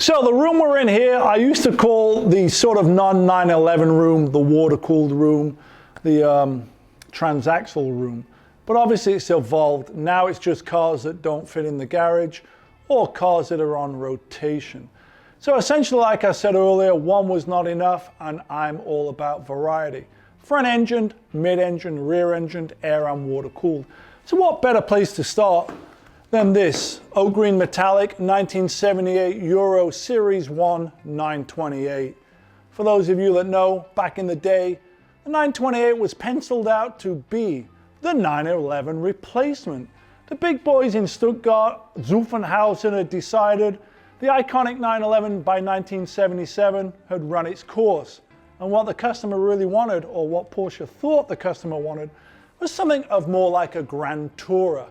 So the room we're in here, I used to call the sort of non-911 room, the water-cooled room, the Transaxle room. But obviously it's evolved. Now it's just cars that don't fit in the garage or cars that are on rotation. So essentially, like I said earlier, one was not enough, and I'm all about variety. Front-engined, mid-engined, rear-engined, air and water-cooled. So what better place to start than this oak green metallic 1978 Euro Series 1 928. For those of you that know, back in the day, the 928 was penciled out to be the 911 replacement. The big boys in Stuttgart, Zuffenhausen, had decided the iconic 911 by 1977 had run its course. And what the customer really wanted, or what Porsche thought the customer wanted, was something of more like a Grand Tourer.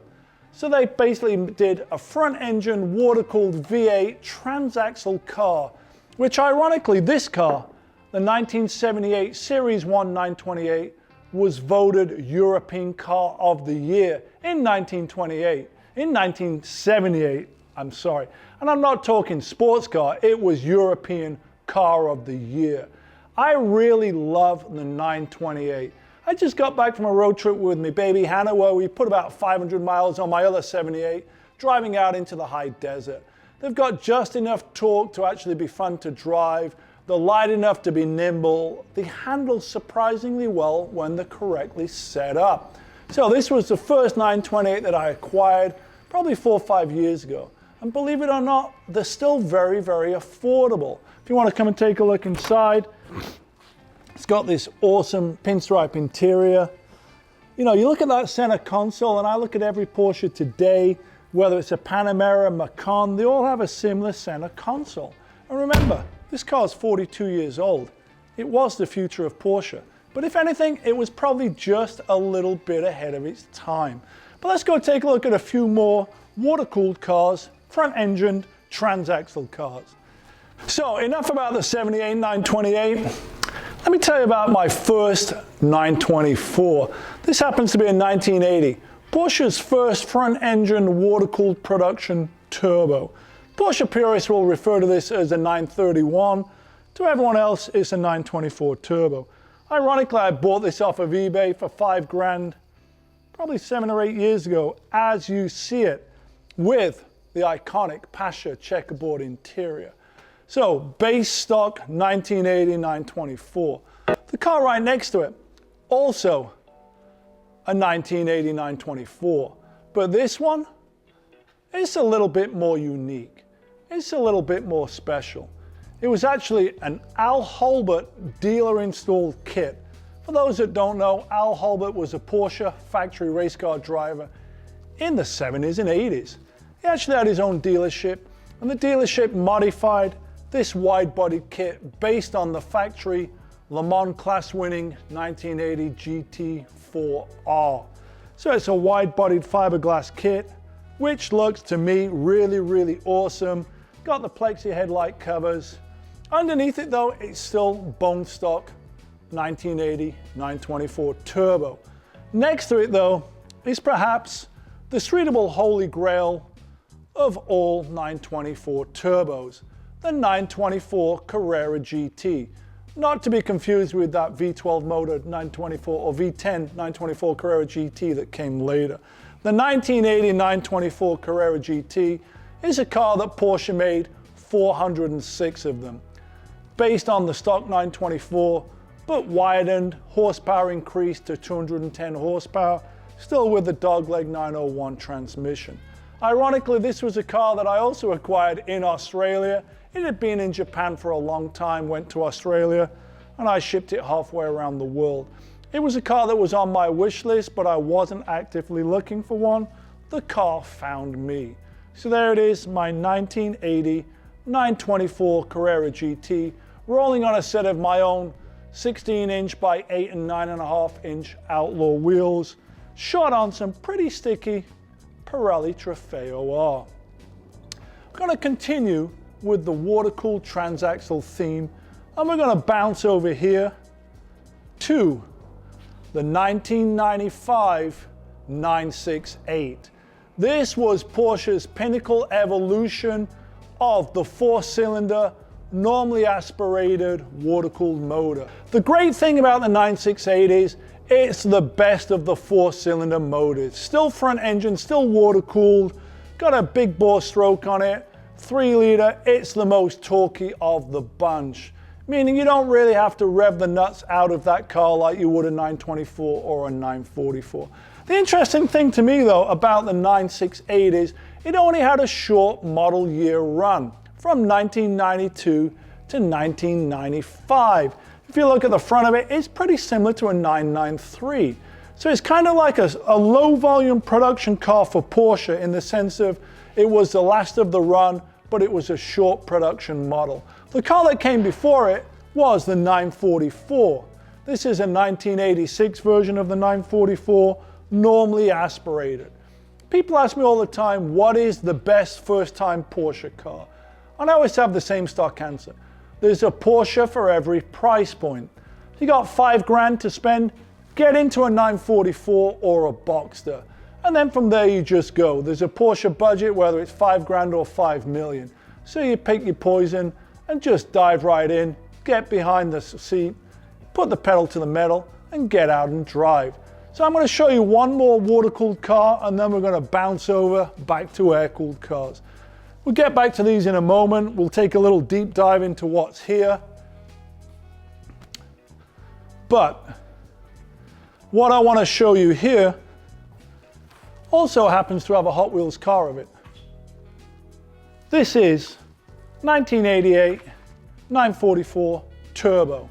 So they basically did a front-engine, water-cooled V8 transaxle car, which ironically, this car, the 1978 Series 1 928, was voted European Car of the Year in 1978, I'm sorry. And I'm not talking sports car, it was European Car of the Year. I really love the 928. I just got back from a road trip with my baby Hannah where we put about 500 miles on my other 78, driving out into the high desert. They've got just enough torque to actually be fun to drive. They're light enough to be nimble. They handle surprisingly well when they're correctly set up. So this was the first 928 that I acquired probably 4 or 5 years ago. And believe it or not, they're still very, very affordable. If you want to come and take a look inside, it's got this awesome pinstripe interior. You know, you look at that center console, and I look at every Porsche today, whether it's a Panamera, Macan, they all have a similar center console. And remember, this car is 42 years old. It was the future of Porsche. But if anything, it was probably just a little bit ahead of its time. But let's go take a look at a few more water-cooled cars, front-engined, transaxle cars. So enough about the 78 928. Let me tell you about my first 924. This happens to be a 1980. Porsche's first front-engine water-cooled production turbo. Porsche purists will refer to this as a 931. To everyone else, it's a 924 turbo. Ironically, I bought this off of eBay for $5 grand, probably 7 or 8 years ago, as you see it, with the iconic Pasha checkerboard interior. So, base stock 1980 924. The car right next to it, also a 1980 924. But this one, it's a little bit more unique. It's a little bit more special. It was actually an Al Holbert dealer-installed kit. For those that don't know, Al Holbert was a Porsche factory race car driver in the 70s and 80s. He actually had his own dealership, and the dealership modified this wide-body kit based on the factory Le Mans class-winning 1980 GT4R. So it's a wide-bodied fiberglass kit, which looks to me really, really awesome. Got the plexi headlight covers. Underneath it though, it's still bone stock 1980 924 turbo. Next to it though, is perhaps the streetable holy grail of all 924 turbos, the 924 Carrera GT. Not to be confused with that V12 motor 924 or V10 924 Carrera GT that came later. The 1980 924 Carrera GT is a car that Porsche made 406 of them, based on the stock 924, but widened, horsepower increased to 210 horsepower, still with the dogleg 901 transmission. Ironically, this was a car that I also acquired in Australia. It had been in Japan for a long time, went to Australia, and I shipped it halfway around the world. It was a car that was on my wish list, but I wasn't actively looking for one. The car found me. So there it is, my 1980 924 Carrera GT, rolling on a set of my own 16-inch by 8 and 9.5-inch Outlaw wheels, shot on some pretty sticky Pirelli Trofeo R. I'm going to continue with the water-cooled transaxle theme, and we're going to bounce over here to the 1995 968. This was Porsche's pinnacle evolution of the 4-cylinder, normally aspirated, water-cooled motor. The great thing about the 968 is it's the best of the 4-cylinder motors. Still front engine, still water-cooled, got a big bore stroke on it, 3-liter, it's the most torquey of the bunch. Meaning you don't really have to rev the nuts out of that car like you would a 924 or a 944. The interesting thing to me though about the 968 is it only had a short model year run from 1992 to 1995. If you look at the front of it, it's pretty similar to a 993. So it's kind of like a low volume production car for Porsche in the sense of it was the last of the run, but it was a short production model. The car that came before it was the 944. This is a 1986 version of the 944, normally aspirated. People ask me all the time, what is the best first-time Porsche car? And I always have the same stock answer. There's a Porsche for every price point. If you got $5 to spend, get into a 944 or a Boxster. And then from there you just go. There's a Porsche budget, whether it's $5 or $5 million. So you pick your poison and just dive right in, get behind the seat, put the pedal to the metal and get out and drive. So I'm going to show you one more water-cooled car and then we're going to bounce over back to air-cooled cars. We'll get back to these in a moment. We'll take a little deep dive into what's here. But what I want to show you here also happens to have a Hot Wheels car of it. This is 1988 944 Turbo.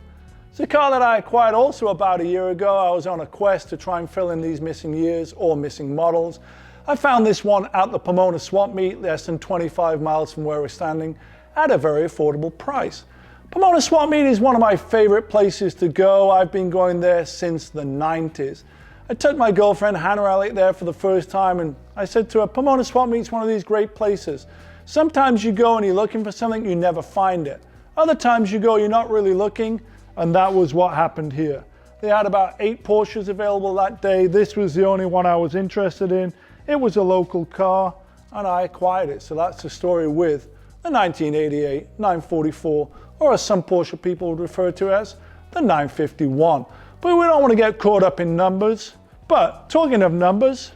It's a car that I acquired also about a year ago. I was on a quest to try and fill in these missing years or missing models. I found this one at the Pomona Swap Meet, less than 25 miles from where we're standing, at a very affordable price. Pomona Swap Meet is one of my favorite places to go. I've been going there since the 90s. I took my girlfriend Hannah Elliott there for the first time and I said to her, Pomona Swap Meet's one of these great places. Sometimes you go and you're looking for something, you never find it. Other times you go, you're not really looking, and that was what happened here. They had about 8 Porsches available that day. This was the only one I was interested in. It was a local car, and I acquired it. So that's the story with the 1988 944, or as some Porsche people would refer to as the 951. But we don't want to get caught up in numbers. But talking of numbers,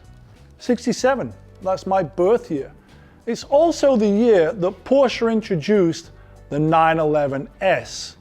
67, that's my birth year. It's also the year that Porsche introduced the 911S.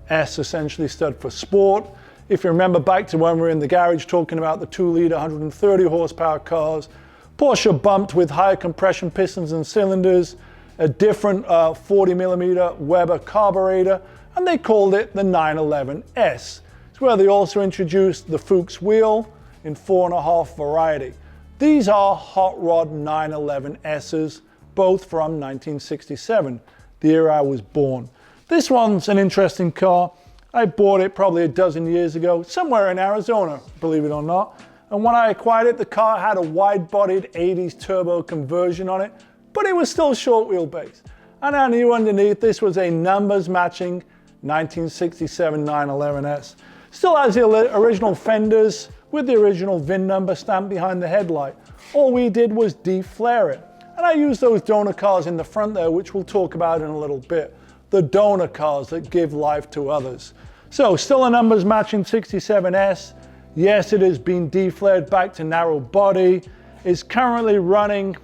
S essentially stood for sport. If you remember back to when we were in the garage talking about the 2-liter 130 horsepower cars, Porsche bumped with higher compression pistons and cylinders, a different 40mm Weber carburetor, and they called it the 911S. It's where they also introduced the Fuchs wheel in 4.5 variety. These are hot rod 911S's, both from 1967, the year I was born. This one's an interesting car. I bought it probably a dozen years ago, somewhere in Arizona, believe it or not. And when I acquired it, the car had a wide-bodied 80s turbo conversion on it, but it was still short wheelbase. And I knew underneath this was a numbers-matching 1967 911S. Still has the original fenders with the original VIN number stamped behind the headlight. All we did was deflare it. And I used those donor cars in the front there, which we'll talk about in a little bit. The donor cars that give life to others. So still a numbers matching 67S. Yes, it has been deflared back to narrow body. It's currently running,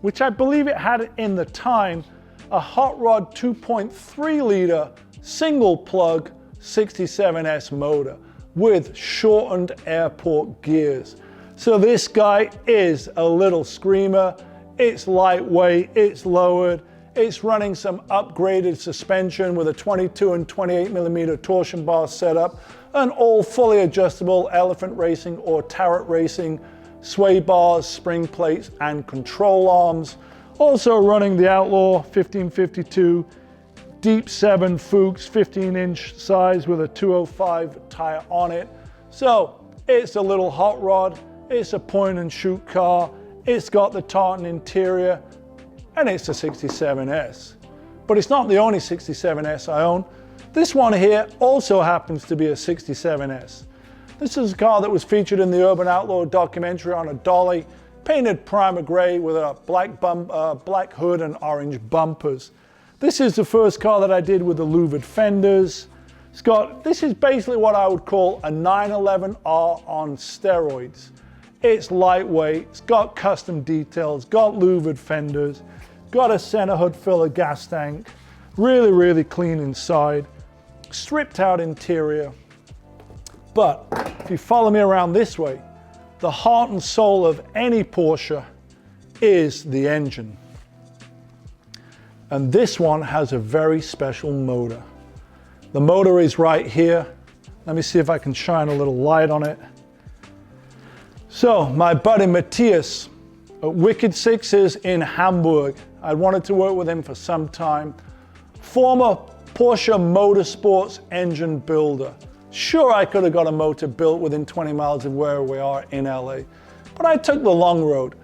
which I believe it had in the time, a hot rod 2.3-liter single plug 67S motor with shortened airport gears. So this guy is a little screamer. It's lightweight, it's lowered, it's running some upgraded suspension with a 22 and 28mm torsion bar setup, and all fully adjustable elephant racing or Tarot racing sway bars, spring plates, and control arms. Also running the Outlaw 1552 Deep 7 Fuchs 15-inch size with a 205 tire on it. So it's a little hot rod, it's a point and shoot car, it's got the tartan interior, and it's a 67S. But it's not the only 67S I own. This one here also happens to be a 67S. This is a car that was featured in the Urban Outlaw documentary on a dolly, painted primer gray with a black hood and orange bumpers. This is the first car that I did with the louvered fenders. This is basically what I would call a 911R on steroids. It's lightweight, it's got custom details, got louvered fenders, got a center hood filler gas tank, really, really clean inside, stripped out interior. But if you follow me around this way, the heart and soul of any Porsche is the engine. And this one has a very special motor. The motor is right here. Let me see if I can shine a little light on it. So my buddy Matthias at Wicked Sixes in Hamburg, I wanted to work with him for some time. Former Porsche Motorsports engine builder. Sure, I could have got a motor built within 20 miles of where we are in LA, but I took the long road.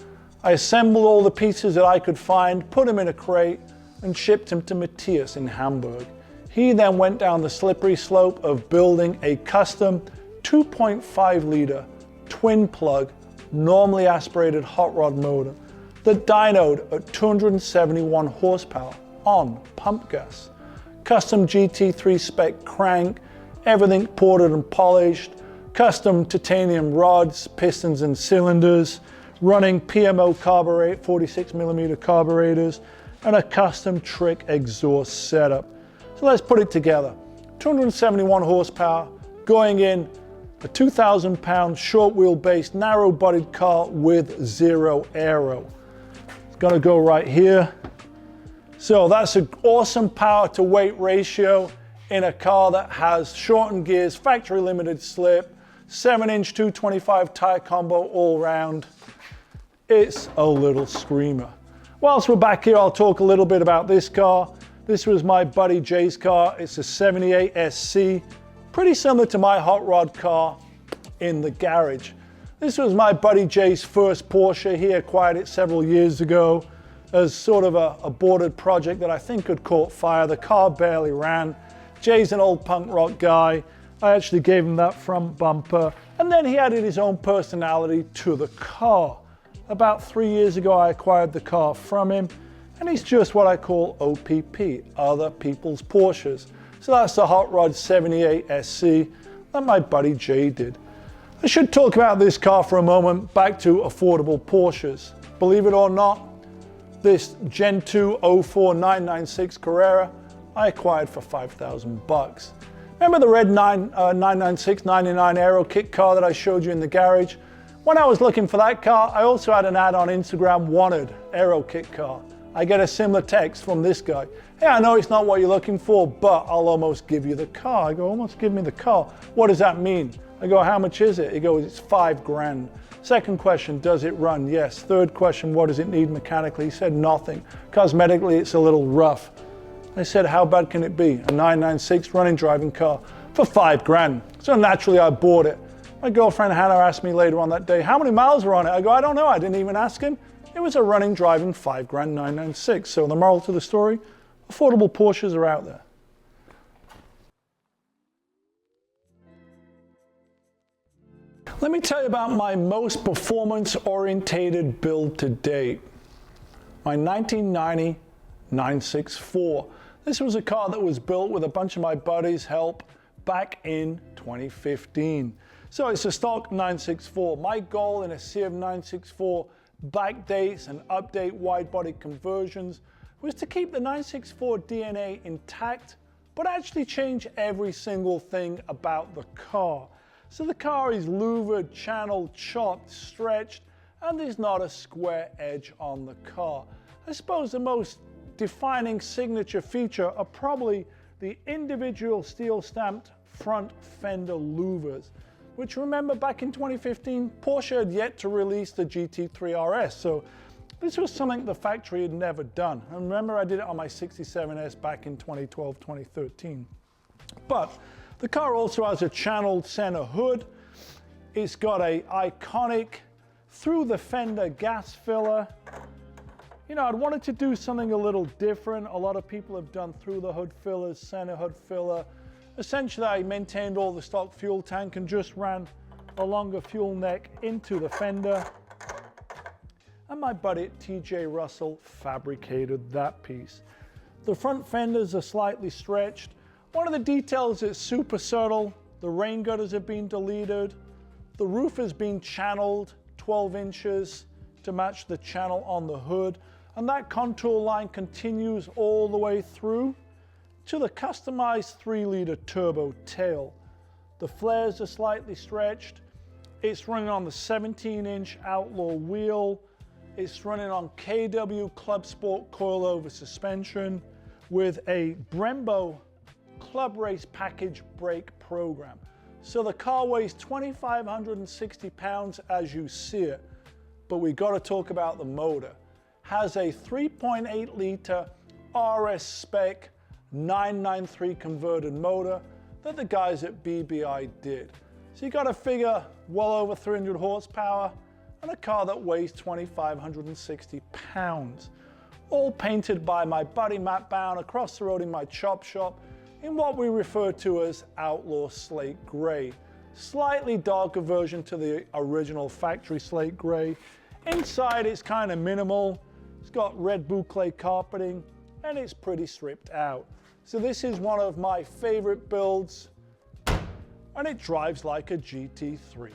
I assembled all the pieces that I could find, put them in a crate, and shipped them to Matthias in Hamburg. He then went down the slippery slope of building a custom 2.5 liter twin plug, normally aspirated hot rod motor that dynoed at 271 horsepower on pump gas. Custom GT3 spec crank, everything ported and polished, custom titanium rods, pistons and cylinders, running PMO carburetor, 46mm carburetors, and a custom trick exhaust setup. So let's put it together. 271 horsepower, going in a 2,000 pound short wheelbase, narrow bodied car with zero aero. It's gonna go right here. So that's an awesome power to weight ratio in a car that has shortened gears, factory limited slip, 7-inch 225 tire combo all round. It's a little screamer. Whilst we're back here, I'll talk a little bit about this car. This was my buddy Jay's car. It's a 78 SC, pretty similar to my hot rod car in the garage. This was my buddy Jay's first Porsche. He acquired it several years ago as sort of a aborted project that I think had caught fire. The car barely ran. Jay's an old punk rock guy. I actually gave him that front bumper, and then he added his own personality to the car. About 3 years ago, I acquired the car from him, and he's just what I call OPP, other people's Porsches. So that's the Hot Rod 78 SC that my buddy Jay did. I should talk about this car for a moment, back to affordable Porsches. Believe it or not, this Gen 2 04 996 Carrera, I acquired for 5,000 bucks. Remember the red 996 99 Aero kit car that I showed you in the garage? When I was looking for that car, I also had an ad on Instagram, wanted Aero kit car. I get a similar text from this guy. Hey, I know it's not what you're looking for, but I'll almost give you the car. I go, almost give me the car. What does that mean? I go, how much is it? He goes, it's $5,000. Second question, does it run? Yes. Third question, what does it need mechanically? He said nothing. Cosmetically, it's a little rough. I said, how bad can it be? A 996 running driving car for $5,000. So naturally I bought it. My girlfriend Hannah asked me later on that day, how many miles are on it? I go, I don't know, I didn't even ask him. It was a running driving $5,000 996. So the moral to the story, affordable Porsches are out there. Let me tell you about my most performance-orientated build to date. My 1990 964. This was a car that was built with a bunch of my buddies' help back in 2015. So it's a stock 964. My goal in a sea of 964 backdates and update wide-body conversions was to keep the 964 DNA intact, but actually change every single thing about the car. So the car is louvered, channeled, chopped, stretched, and there's not a square edge on the car. I suppose the most defining signature feature are probably the individual steel stamped front fender louvers, which, remember, back in 2015, Porsche had yet to release the GT3 RS. So this was something the factory had never done. And remember, I did it on my 67S back in 2012, 2013. But the car also has a channeled center hood. It's got a iconic through the fender gas filler. You know, I'd wanted to do something a little different. A lot of people have done through the hood fillers, center hood filler. Essentially, I maintained all the stock fuel tank and just ran a longer fuel neck into the fender. And my buddy TJ Russell fabricated that piece. The front fenders are slightly stretched. One of the details is super subtle. The rain gutters have been deleted. The roof has been channeled 12 inches to match the channel on the hood. And that contour line continues all the way through to the customized 3-liter turbo tail. The flares are slightly stretched. It's running on the 17-inch Outlaw wheel. It's running on KW Club Sport coilover suspension with a Brembo Club Race package brake program. So the car weighs 2,560 pounds as you see it, but we got to talk about the motor. Has a 3.8 liter RS spec 993 converted motor that the guys at BBI did. So you got to figure well over 300 horsepower and a car that weighs 2,560 pounds. All painted by my buddy Matt Bound across the road in my chop shop in what we refer to as Outlaw Slate Grey. Slightly darker version to the original factory Slate Grey. Inside it's kind of minimal. It's got red boucle carpeting and it's pretty stripped out. So this is one of my favorite builds and it drives like a GT3.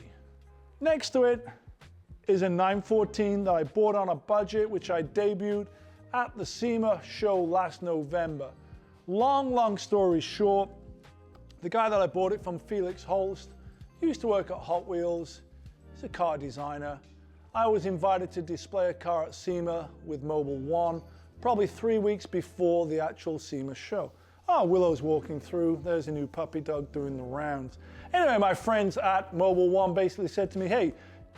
Next to it is a 914 that I bought on a budget, which I debuted at the SEMA show last November. Long story short, the guy that I bought it from, Felix Holst, used to work at Hot Wheels. He's a car designer. I was invited to display a car at SEMA with Mobile One, probably 3 weeks before the actual SEMA show. Oh, Willow's walking through. There's a new puppy dog doing the rounds. Anyway, my friends at Mobile One basically said to me, hey,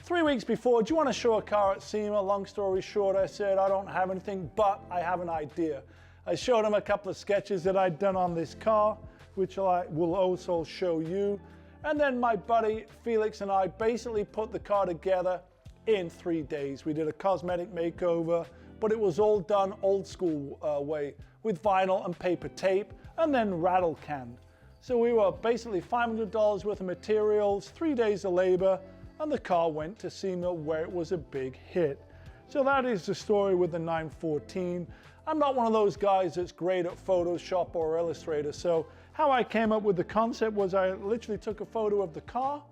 3 weeks before, do you want to show a car at SEMA? Long story short, I said, I don't have anything, but I have an idea. I showed him a couple of sketches that I'd done on this car, which I will also show you. And then my buddy Felix and I basically put the car together in 3 days. We did a cosmetic makeover, but it was all done old school way with vinyl and paper tape and then rattle canned. So we were basically $500 worth of materials, 3 days of labor, and the car went to SEMA where it was a big hit. So that is the story with the 914. I'm not one of those guys that's great at Photoshop or Illustrator, so how I came up with the concept was I literally took a photo of the car,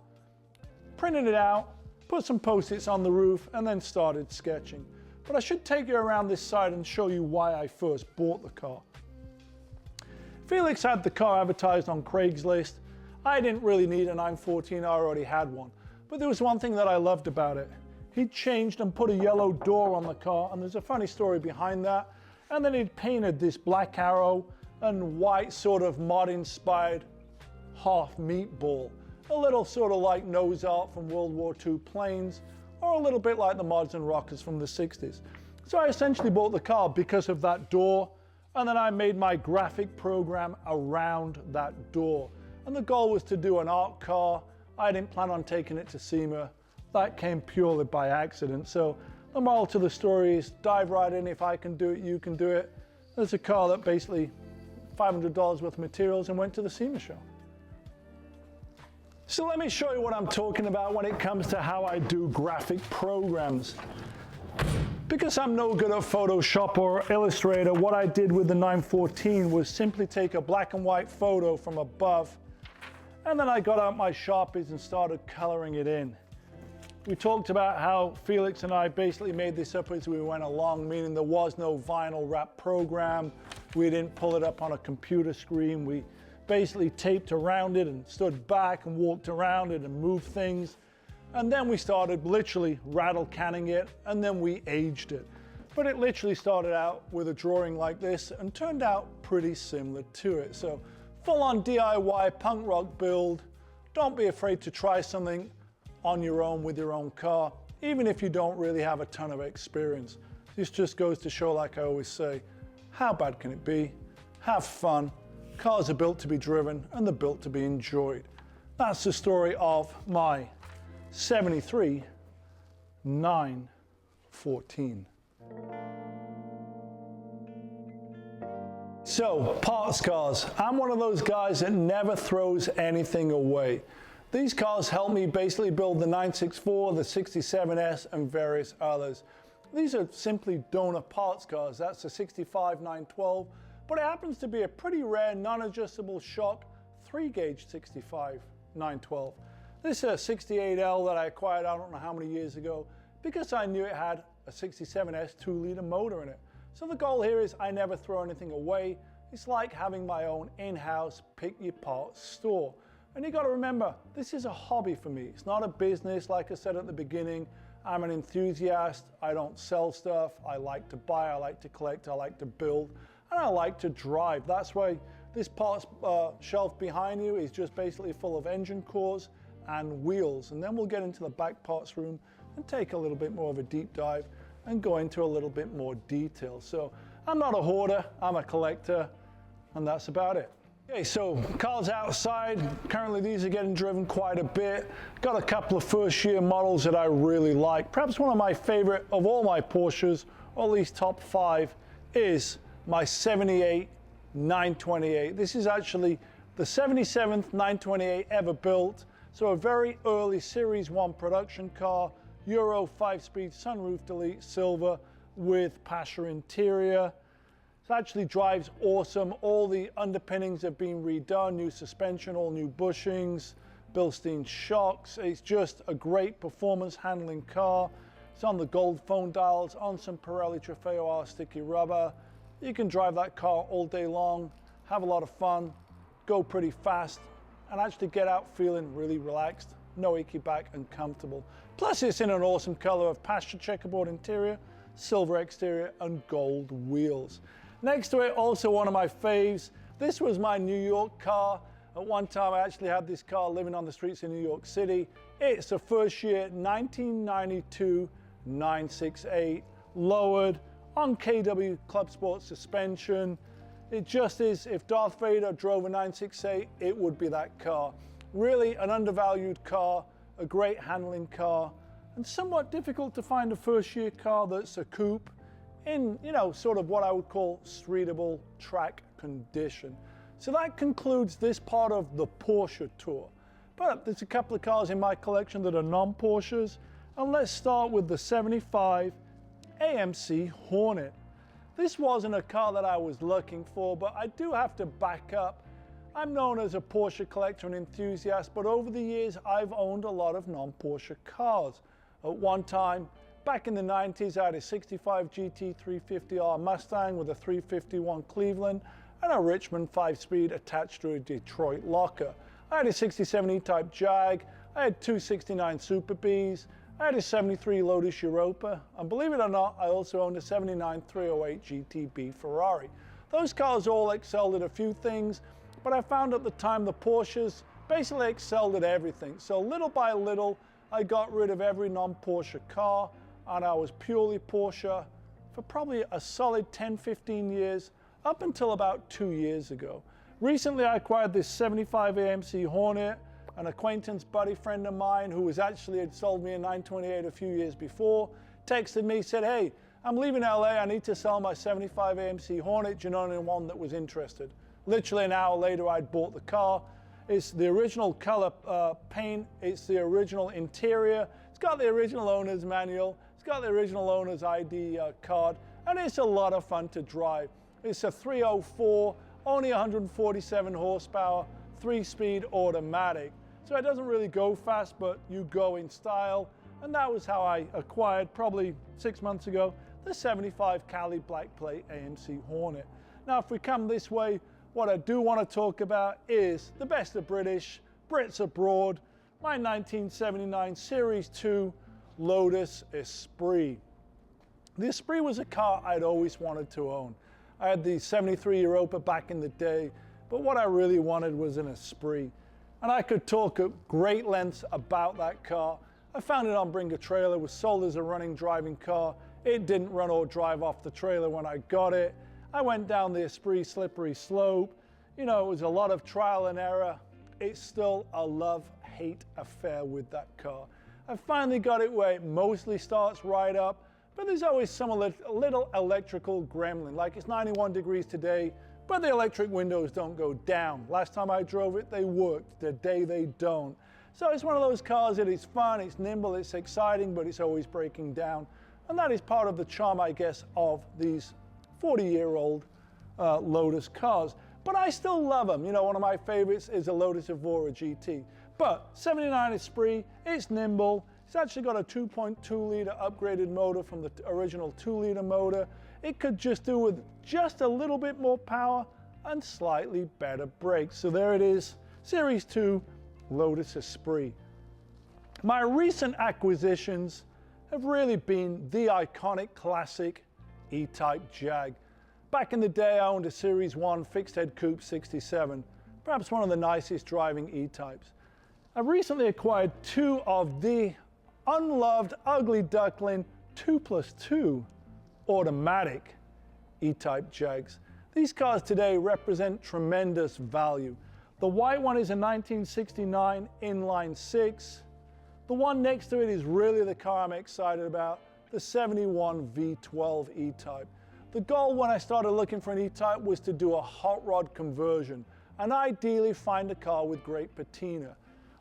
printed it out, put some post-its on the roof, and then started sketching. But I should take you around this side and show you why I first bought the car. Felix had the car advertised on Craigslist. I didn't really need a 914, I already had one. But there was one thing that I loved about it. He changed and put a yellow door on the car, and there's a funny story behind that. And then he'd painted this black arrow and white sort of mod-inspired half meatball. A little sort of like nose art from World War II planes, or a little bit like the mods and rockers from the 60s. So I essentially bought the car because of that door, and then I made my graphic program around that door. And the goal was to do an art car. I didn't plan on taking it to SEMA. That came purely by accident. So the moral to the story is dive right in. If I can do it, you can do it. There's a car that basically $500 worth of materials and went to the SEMA show. So let me show you what I'm talking about when it comes to how I do graphic programs. Because I'm no good at Photoshop or Illustrator, what I did with the 914 was simply take a black and white photo from above, and then I got out my Sharpies and started coloring it in. We talked about how Felix and I basically made this up as we went along, meaning there was no vinyl wrap program. We didn't pull it up on a computer screen. We basically taped around it and stood back and walked around it and moved things. And then we started literally rattle canning it, and then we aged it. But it literally started out with a drawing like this and turned out pretty similar to it. So full-on DIY punk rock build. Don't be afraid to try something on your own with your own car, even if you don't really have a ton of experience. This just goes to show, like I always say, how bad can it be? Have fun. Cars are built to be driven and they're built to be enjoyed. That's the story of my 73 914. So, parts cars. I'm one of those guys that never throws anything away. These cars help me basically build the 964, the 67S, and various others. These are simply donor parts cars. That's the 65 912, but it happens to be a pretty rare non-adjustable shock 3-gauge 65 912. This is a 68L that I acquired I don't know how many years ago because I knew it had a 67S 2-liter motor in it. So the goal here is I never throw anything away. It's like having my own in-house pick your parts store. And you got to remember, this is a hobby for me. It's not a business. Like I said at the beginning, I'm an enthusiast. I don't sell stuff. I like to buy, I like to collect, I like to build, and I like to drive. That's why this parts shelf behind you is just basically full of engine cores and wheels. And then we'll get into the back parts room and take a little bit more of a deep dive and go into a little bit more detail. So I'm not a hoarder, I'm a collector, and that's about it. Okay, so cars outside, currently these are getting driven quite a bit. Got a couple of first year models that I really like. Perhaps one of my favorite of all my Porsches, or at least top 5, is my 78 928. This is actually the 77th 928 ever built, so a very early Series 1 production car, Euro 5-speed sunroof delete silver with Pasha interior. It actually drives awesome. All the underpinnings have been redone, new suspension, all new bushings, Bilstein shocks. It's just a great performance handling car. It's on the gold phone dials, on some Pirelli Trofeo R sticky rubber. You can drive that car all day long, have a lot of fun, go pretty fast, and actually get out feeling really relaxed, no achy back, and comfortable. Plus it's in an awesome color of pasture checkerboard interior, silver exterior, and gold wheels. Next to it, also one of my faves. This was my New York car. At one time, I actually had this car living on the streets in New York City. It's a first year 1992 968, lowered on KW Club Sport suspension. It just is, if Darth Vader drove a 968, it would be that car. Really an undervalued car, a great handling car, and somewhat difficult to find a first year car that's a coupe in, you know, sort of what I would call streetable track condition. So that concludes this part of the Porsche tour. But there's a couple of cars in my collection that are non-Porsches, and let's start with the 75 AMC Hornet. This wasn't a car that I was looking for, but I do have to back up. I'm known as a Porsche collector and enthusiast, but over the years I've owned a lot of non-Porsche cars. At one time, back in the 90s, I had a 65 GT 350R Mustang with a 351 Cleveland and a Richmond 5-speed attached to a Detroit locker. I had a 67 E-type Jag, I had two 69 Super Bs, I had a 73 Lotus Europa, and believe it or not, I also owned a 79 308 GTB Ferrari. Those cars all excelled at a few things, but I found at the time the Porsches basically excelled at everything. So little by little, I got rid of every non-Porsche car, and I was purely Porsche for probably a solid 10-15 years, up until about 2 years ago. Recently I acquired this 75 AMC Hornet. An acquaintance buddy friend of mine who had sold me a 928 a few years before, texted me, said, hey, I'm leaving LA, I need to sell my 75 AMC Hornet, do you know anyone that was interested? Literally an hour later I'd bought the car. It's the original color paint, it's the original interior, it's got the original owner's manual, it's got the original owner's ID card, and it's a lot of fun to drive. It's a 304, only 147 horsepower, 3-speed automatic. So it doesn't really go fast, but you go in style. And that was how I acquired, probably 6 months ago, the 75 Cali Black Plate AMC Hornet. Now, if we come this way, what I do want to talk about is the best of British, Brits abroad, my 1979 Series 2 Lotus Esprit. The Esprit was a car I'd always wanted to own. I had the 73 Europa back in the day, but what I really wanted was an Esprit. And I could talk at great lengths about that car. I found it on Bring a Trailer, was sold as a running driving car. It didn't run or drive off the trailer when I got it. I went down the Esprit slippery slope. You know, it was a lot of trial and error. It's still a love-hate affair with that car. I finally got it where it mostly starts right up, but there's always some little electrical gremlin. Like it's 91 degrees today, but the electric windows don't go down. Last time I drove it, they worked. Today they don't. So it's one of those cars that is fun, it's nimble, it's exciting, but it's always breaking down. And that is part of the charm, I guess, of these 40-year-old Lotus cars. But I still love them. You know, one of my favorites is a Lotus Evora GT. But 79 Esprit, it's nimble. It's actually got a 2.2 litre upgraded motor from the original 2 litre motor. It could just do with just a little bit more power and slightly better brakes. So there it is, Series 2 Lotus Esprit. My recent acquisitions have really been the iconic classic E-type Jag. Back in the day, I owned a Series 1 fixed head coupe 67, perhaps one of the nicest driving E-types. I've recently acquired two of the unloved, ugly duckling 2+2 automatic E-type Jags. These cars today represent tremendous value. The white one is a 1969 inline 6. The one next to it is really the car I'm excited about, the 71 V12 E-type. The goal when I started looking for an E-type was to do a hot rod conversion and ideally find a car with great patina.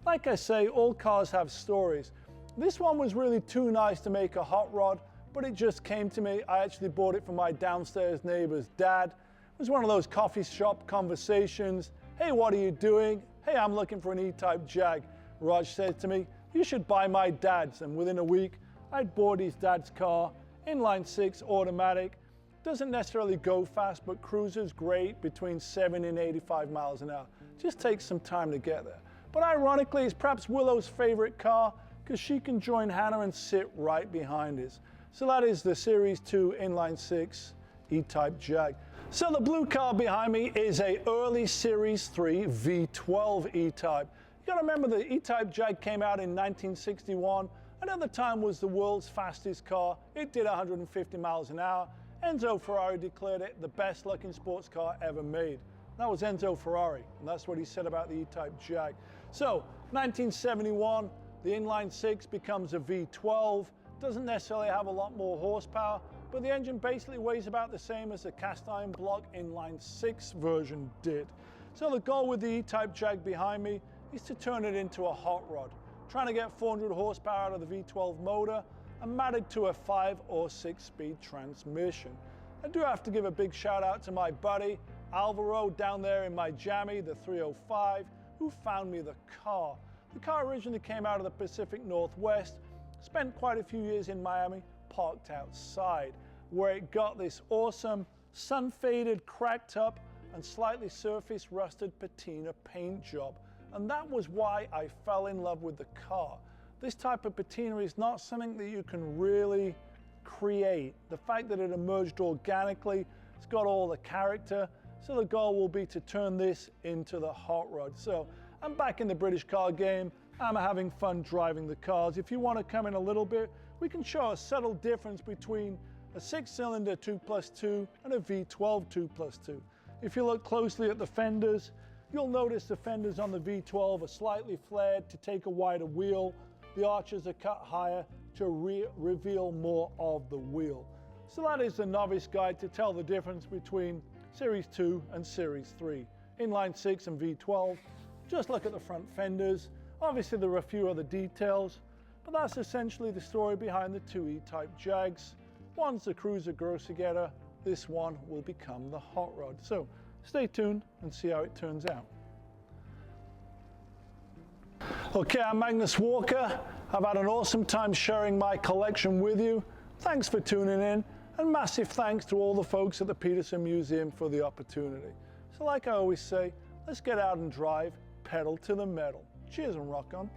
Like I say, all cars have stories. This one was really too nice to make a hot rod, but it just came to me. I actually bought it from my downstairs neighbor's dad. It was one of those coffee shop conversations. Hey, what are you doing? Hey, I'm looking for an E-type Jag. Raj said to me, you should buy my dad's. And within a week, I'd bought his dad's car, inline 6 automatic. Doesn't necessarily go fast, but cruises great between 70 and 85 miles an hour. Just takes some time to get there. But ironically, it's perhaps Willow's favorite car because she can join Hannah and sit right behind us. So that is the Series 2 inline 6 E-type Jag. So the blue car behind me is a early Series 3 V12 E-type. You gotta remember the E-type Jag came out in 1961 and at the time was the world's fastest car. It did 150 miles an hour. Enzo Ferrari declared it the best looking sports car ever made. That was Enzo Ferrari, and that's what he said about the E-type Jag. So 1971, the inline 6 becomes a V12. Doesn't necessarily have a lot more horsepower, but the engine basically weighs about the same as the cast iron block inline 6 version did. So the goal with the E-type Jag behind me is to turn it into a hot rod, trying to get 400 horsepower out of the V12 motor and matted to a 5 or 6 speed transmission. I do have to give a big shout out to my buddy Alvaro down there in my Jammy, the 305, who found me the car. The car originally came out of the Pacific Northwest, spent quite a few years in Miami, parked outside, where it got this awesome sun-faded, cracked up, and slightly surface rusted patina paint job. And that was why I fell in love with the car. This type of patina is not something that you can really create. The fact that it emerged organically, it's got all the character. So the goal will be to turn this into the hot rod. So I'm back in the British car game. I'm having fun driving the cars. If you want to come in a little bit, we can show a subtle difference between a 6-cylinder 2+2 and a V12 2+2. If you look closely at the fenders, you'll notice the fenders on the V12 are slightly flared to take a wider wheel. The arches are cut higher to reveal more of the wheel. So that is the novice guide to tell the difference between Series 2 and Series 3. Inline 6 and V12. Just look at the front fenders. Obviously there are a few other details, but that's essentially the story behind the two E-type Jags. One's the cruiser go-getter, this one will become the hot rod. So stay tuned and see how it turns out. Okay, I'm Magnus Walker. I've had an awesome time sharing my collection with you. Thanks for tuning in, and massive thanks to all the folks at the Peterson Museum for the opportunity. So like I always say, let's get out and drive, pedal to the metal. Cheers and rock on.